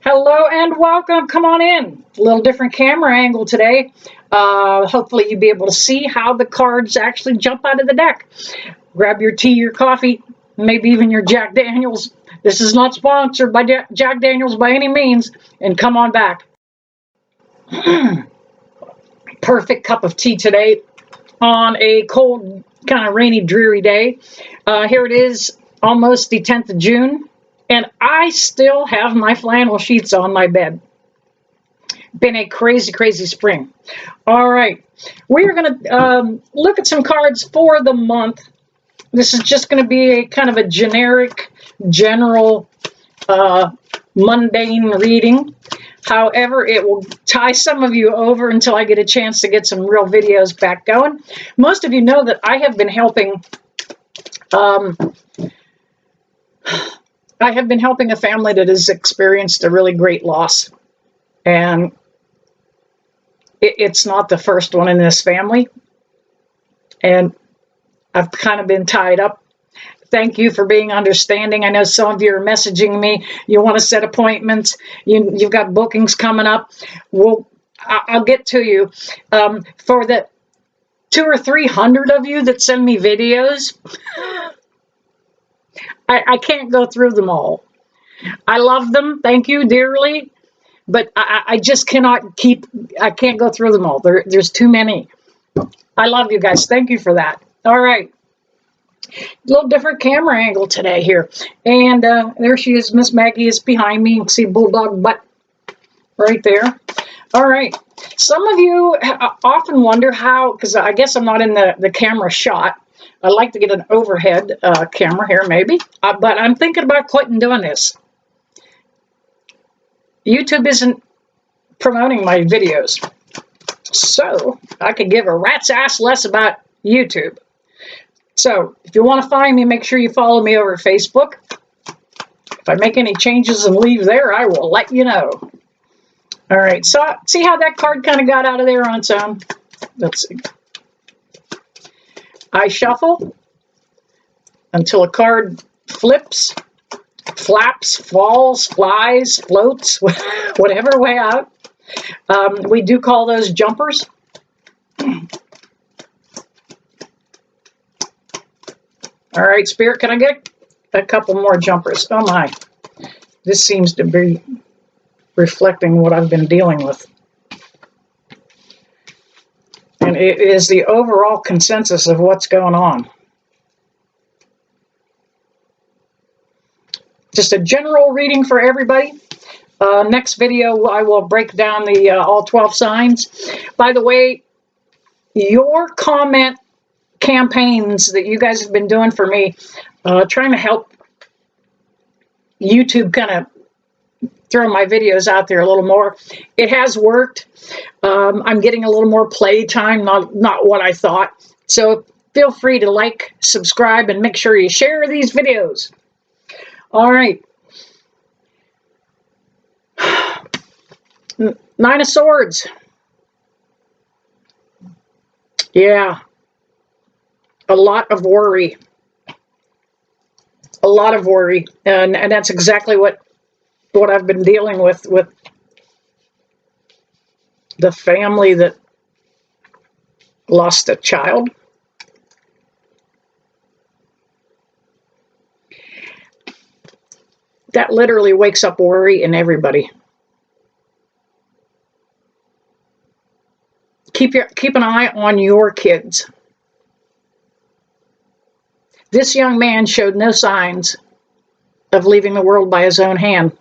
Hello and welcome. Come on in. A little different camera angle today. Hopefully you'll be able to see how the cards actually jump out of the deck. Grab your tea, your coffee, maybe even your Jack Daniels. This is not sponsored by Jack Daniels by any means. And come on back. Perfect cup of tea today on a cold, kind of rainy, dreary day. Here it is, almost the 10th of June. And I still have my flannel sheets on my bed. Been a crazy, crazy spring. All right. We're going to look at some cards for the month. This is just going to be a kind of a generic, general, mundane reading. However, it will tie some of you over until I get a chance to get some real videos back going. Most of you know that I have been helping a family that has experienced a really great loss. And it's not the first one in this family. And I've kind of been tied up. Thank you for being understanding. I know some of you are messaging me. You want to set appointments. You've got bookings coming up. Well, I'll get to you. For the 200 or 300 of you that send me videos, I can't go through them all. I love them. Thank you dearly. But I just cannot I can't go through them all. There's too many. I love you guys. Thank you for that. All right. A little different camera angle today here. And there she is. Miss Maggie is behind me. You can see bulldog butt right there. All right. Some of you often wonder how, because I guess I'm not in the camera shot. I'd like to get an overhead camera here maybe. But I'm thinking about quitting doing this. YouTube isn't promoting my videos. So I could give a rat's ass less about YouTube. So if you want to find me, make sure you follow me over Facebook. If I make any changes and leave there, I will let you know. All right, so see how that card kind of got out of there on its own? Let's see. I shuffle until a card flips, flaps, falls, flies, floats, whatever way out. We do call those jumpers. All right, Spirit, can I get a couple more jumpers? Oh my, this seems to be reflecting what I've been dealing with. And it is the overall consensus of what's going on. Just a general reading for everybody. Next video, I will break down the all 12 signs. By the way, your comment campaigns that you guys have been doing for me, trying to help YouTube kind of throw my videos out there a little more. It has worked. I'm getting a little more play time, not what I thought. So feel free to like, subscribe, and make sure you share these videos. All right. Nine of Swords. Yeah. A lot of worry. A lot of worry. And that's exactly what I've been dealing with the family that lost a child. That literally wakes up worry in everybody. Keep an eye on your kids. This young man showed no signs of leaving the world by his own hand.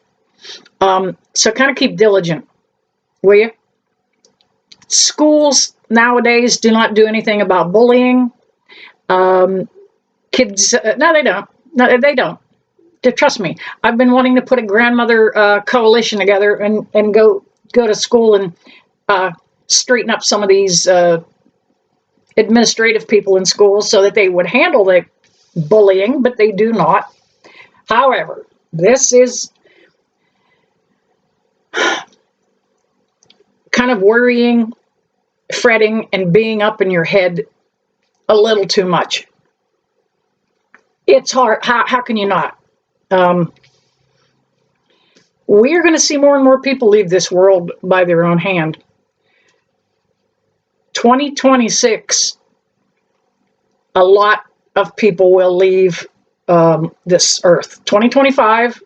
So kind of keep diligent, will you? Schools nowadays do not do anything about bullying. Kids, no, they don't. No, they don't. Trust me. I've been wanting to put a grandmother coalition together and go to school and straighten up some of these administrative people in schools so that they would handle the bullying, but they do not. However, this is kind of worrying, fretting, and being up in your head a little too much. It's hard. How can you not? We are going to see more and more people leave this world by their own hand. 2026, a lot of people will leave this earth. 2025,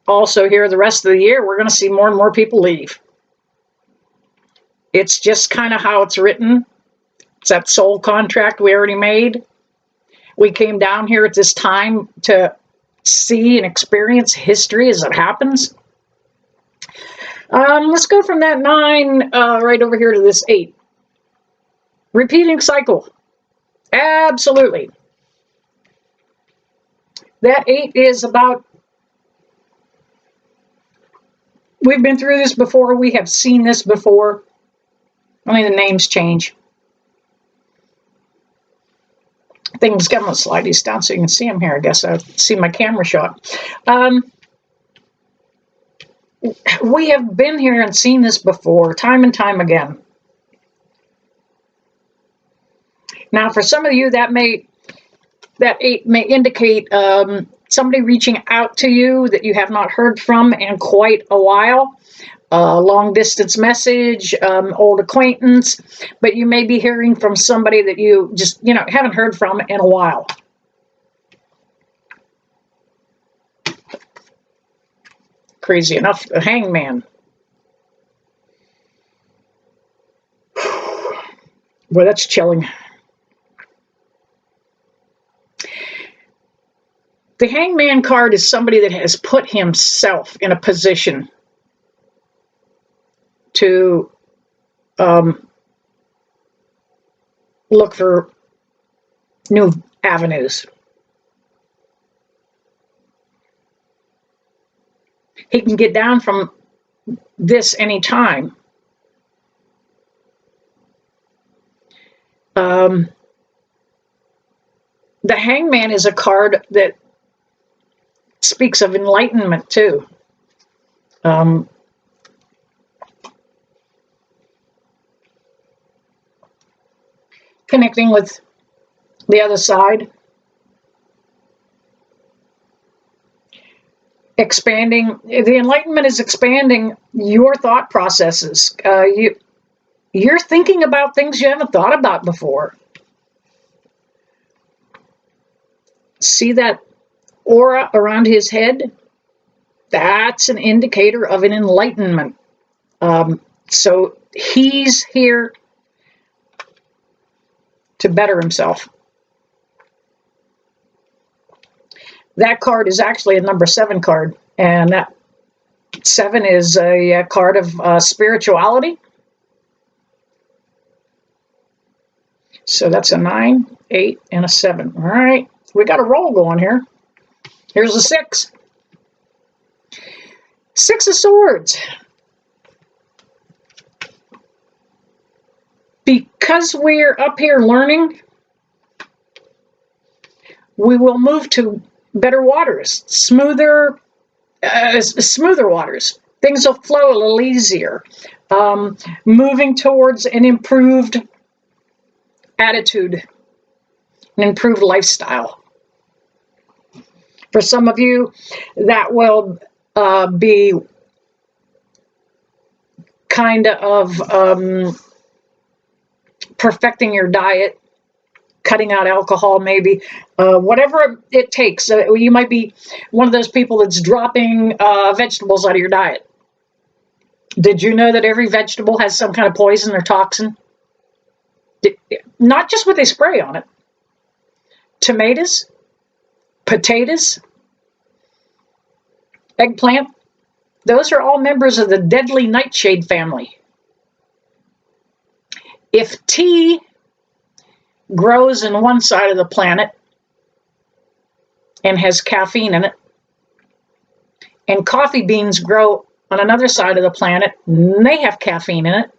also here the rest of the year, we're going to see more and more people leave. It's just kind of how it's written. It's that soul contract we already made. We came down here at this time to see and experience history as it happens. Let's go from that 9 right over here to this 8. Repeating cycle. Absolutely. That 8 is about, we've been through this before, we have seen this before. Only the names change. Things got my slideys down so you can see them here. I guess I see my camera shot. We have been here and seen this before, time and time again. Now, for some of you, that 8 may indicate somebody reaching out to you that you have not heard from in quite a while. Long distance message, old acquaintance, but you may be hearing from somebody that you just, haven't heard from in a while. Crazy enough, a hangman. Boy, that's chilling. The hangman card is somebody that has put himself in a position to look for new avenues. He can get down from this anytime. The hangman is a card that speaks of enlightenment too. Connecting with the other side. Expanding, the enlightenment is expanding your thought processes. You're thinking about things you haven't thought about before. See that aura around his head? That's an indicator of an enlightenment. So he's here to better himself. That card is actually a number 7 card, and that 7 is a card of spirituality. So that's a 9, 8, and a 7. All right, we got a roll going here. Here's a 6. 6 of Swords. Because we're up here learning, we will move to better waters, smoother waters. Things will flow a little easier. Moving towards an improved attitude, an improved lifestyle. For some of you, that will be kind of perfecting your diet, cutting out alcohol, maybe, whatever it takes. You might be one of those people that's dropping vegetables out of your diet. Did you know that every vegetable has some kind of poison or toxin? Not just what they spray on it. Tomatoes, potatoes, eggplant, those are all members of the deadly nightshade family. If tea grows in one side of the planet and has caffeine in it, and coffee beans grow on another side of the planet and they have caffeine in it,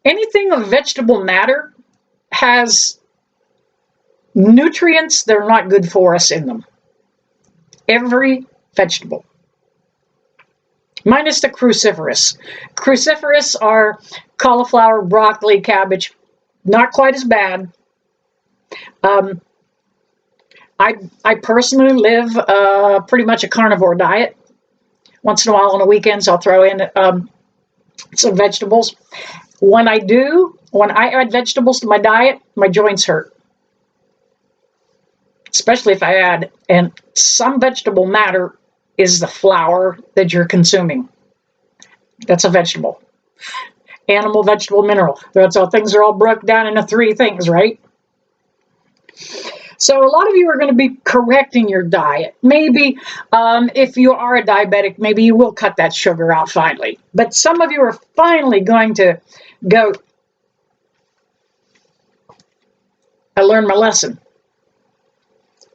anything of vegetable matter has nutrients that are not good for us in them. Every vegetable. Minus the cruciferous. Cruciferous are cauliflower, broccoli, cabbage. Not quite as bad. I personally live pretty much a carnivore diet. Once in a while on the weekends, I'll throw in some vegetables. When I add vegetables to my diet, my joints hurt. Especially if I add, and some vegetable matter is the flour that you're consuming. That's a vegetable. Animal, vegetable, mineral. That's how things are all broke down into 3 things, right? So a lot of you are going to be correcting your diet. Maybe if you are a diabetic, maybe you will cut that sugar out finally. But some of you are finally going to go, I learned my lesson.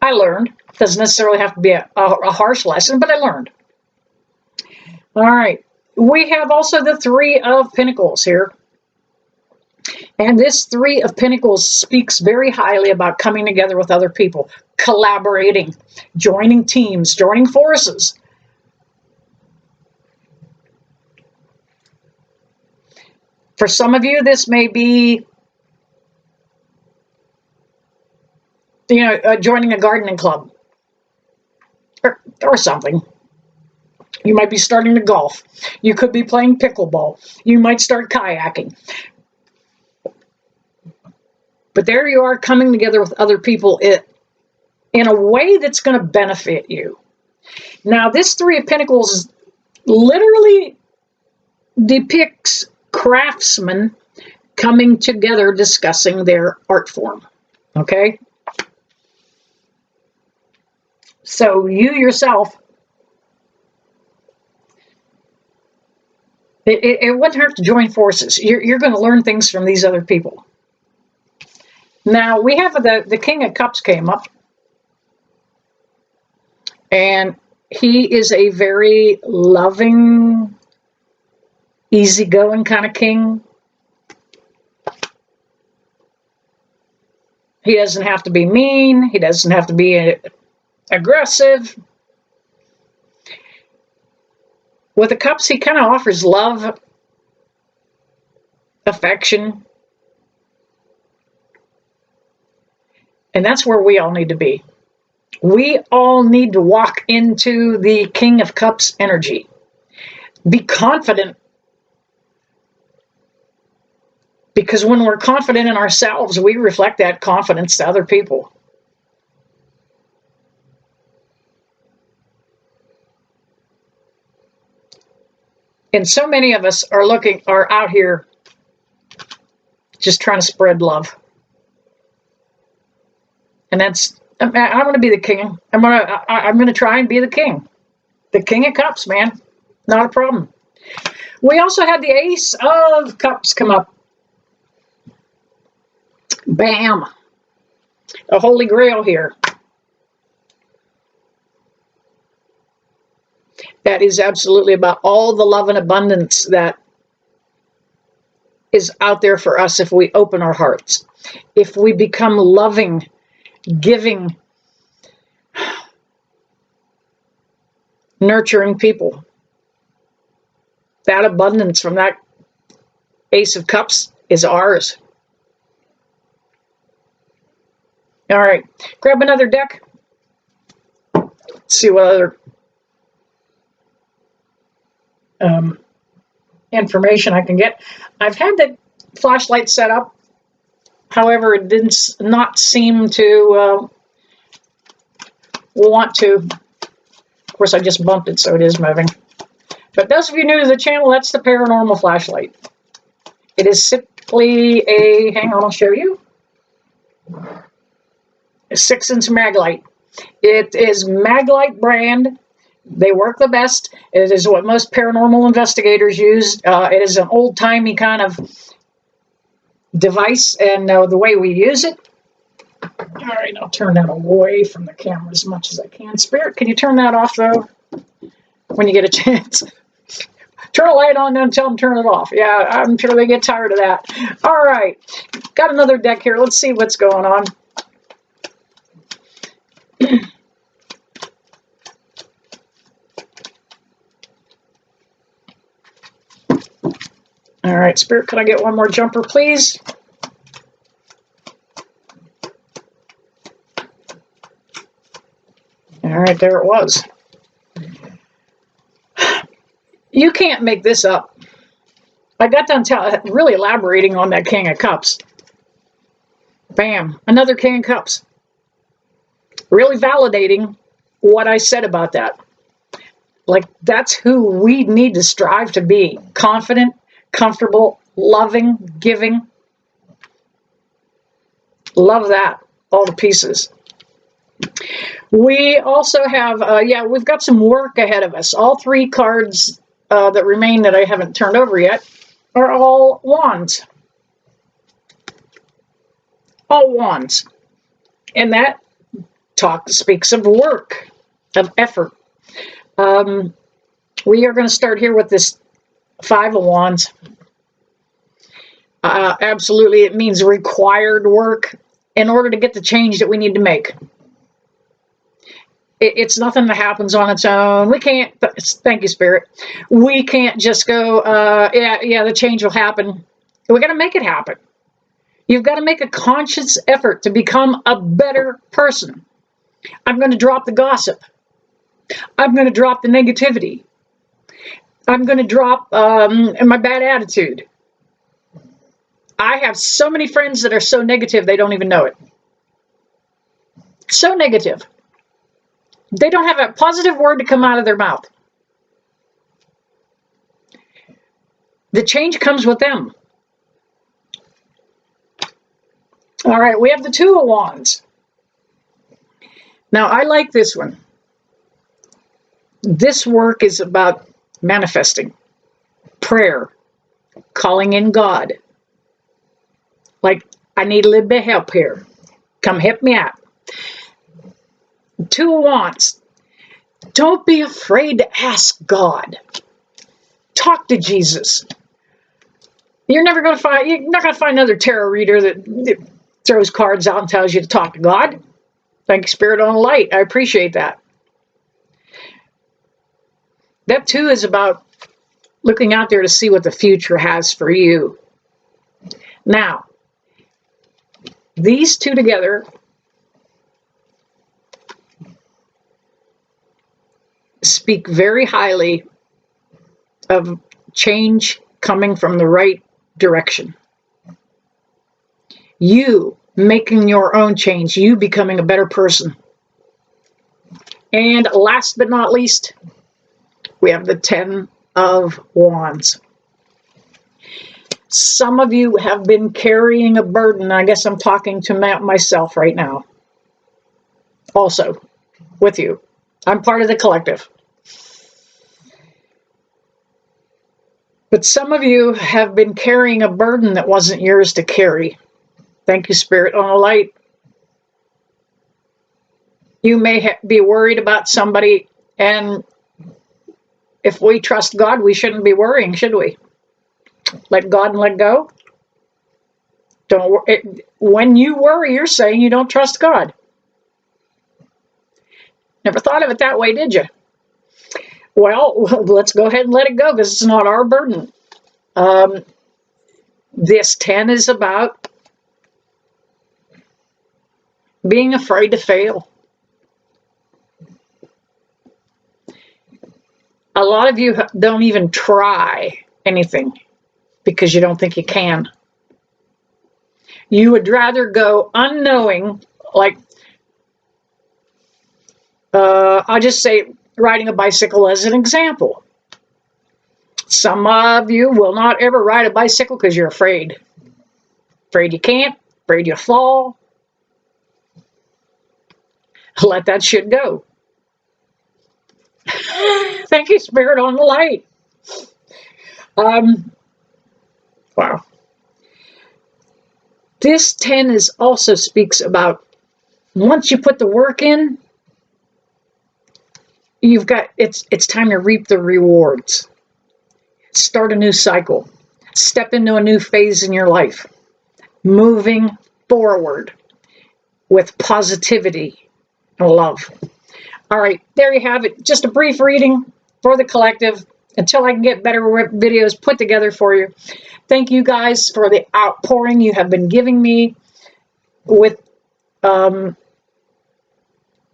I learned. It doesn't necessarily have to be a harsh lesson, but I learned. All right. We have also the 3 of Pentacles here. And this 3 of Pentacles speaks very highly about coming together with other people, collaborating, joining teams, joining forces. For some of you, this may be, joining a gardening club or something. You might be starting to golf. You could be playing pickleball. You might start kayaking. But there you are coming together with other people in a way that's going to benefit you. Now, this 3 of Pentacles literally depicts craftsmen coming together discussing their art form. Okay? So you yourself, it wouldn't hurt to join forces. You're going to learn things from these other people. Now, we have the King of Cups came up. And he is a very loving, easygoing kind of king. He doesn't have to be mean. He doesn't have to be aggressive. With the Cups, he kind of offers love, affection. And that's where we all need to be. We all need to walk into the King of Cups energy. Be confident. Because when we're confident in ourselves, we reflect that confidence to other people. And so many of us are out here just trying to spread love. And I'm going to be the king. I'm going to try and be the king. The King of Cups, man. Not a problem. We also had the Ace of Cups come up. Bam. A holy grail here. That is absolutely about all the love and abundance that is out there for us if we open our hearts. If we become loving, giving, nurturing people. That abundance from that Ace of Cups is ours. All right, grab another deck. Let's see what other information I can get. I've had the flashlight set up. However, it did not seem to want to. Of course, I just bumped it, so it is moving. But those of you new to the channel, that's the paranormal flashlight. It is simply hang on, I'll show you. A 6-inch Maglite. It is Maglite brand. They work the best. It is what most paranormal investigators use. It is an old-timey kind of device, and the way we use it. All right, I'll turn that away from the camera as much as I can. Spirit, can you turn that off, though, when you get a chance? Turn a light on, then tell them to turn it off. Yeah, I'm sure they get tired of that. All right, got another deck here. Let's see what's going on. All right, Spirit, can I get one more jumper, please? right, there it was. You can't make this up. I got done really elaborating on that King of Cups. Bam, another King of Cups. Really validating what I said about that. Like, that's who we need to strive to be. Confident, comfortable, loving, giving. Love that. All the pieces. We also have, we've got some work ahead of us. All three cards that remain that I haven't turned over yet are all wands. All wands. And that speaks of work, of effort. We are going to start here with this Five of Wands. Absolutely, it means required work in order to get the change that we need to make. It's nothing that happens on its own. We can't, thank you, Spirit. We can't just go, the change will happen. We got to make it happen. You've got to make a conscious effort to become a better person. I'm going to drop the gossip. I'm going to drop the negativity. I'm going to drop my bad attitude. I have so many friends that are so negative, they don't even know it. So negative. They don't have a positive word to come out of their mouth. The change comes with them. All right, we have the Two of Wands. Now, I like this one. This work is about manifesting, prayer, calling in God. Like, I need a little bit of help here. Come help me out. Two of Wands. Don't be afraid to ask God. Talk to Jesus. You're not going to find another tarot reader that throws cards out and tells you to talk to God. Thank you, Spirit on the Light. I appreciate that. That too is about looking out there to see what the future has for you. Now, these two together speak very highly of change coming from the right direction. You making your own change, you becoming a better person. And last but not least, we have the Ten of Wands. Some of you have been carrying a burden. I guess I'm talking to myself right now. Also, with you. I'm part of the collective. But some of you have been carrying a burden that wasn't yours to carry. Thank you, Spirit on the Light. You may be worried about somebody, and if we trust God, we shouldn't be worrying, should we? Let God and let go. When you worry, you're saying you don't trust God. Never thought of it that way, did you? Well, let's go ahead and let it go, because it's not our burden. This 10 is about being afraid to fail. A lot of you don't even try anything because you don't think you can. You would rather go unknowing, like, I'll just say riding a bicycle as an example. Some of you will not ever ride a bicycle because you're afraid. Afraid you can't, afraid you'll fall. Let that shit go. Thank you, Spirit on the Light. Wow. This 10 also speaks about once you put the work in, it's time to reap the rewards. Start a new cycle. Step into a new phase in your life. Moving forward with positivity and love. All right, there you have it. Just a brief reading for the collective until I can get better videos put together for you. Thank you guys for the outpouring you have been giving me with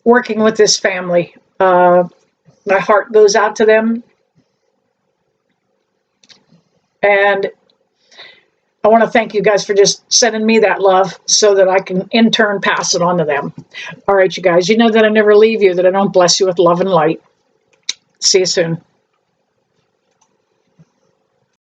working with this family. My heart goes out to them. And I want to thank you guys for just sending me that love so that I can in turn pass it on to them. All right, you guys, you know that I never leave you, that I don't bless you with love and light. See you soon.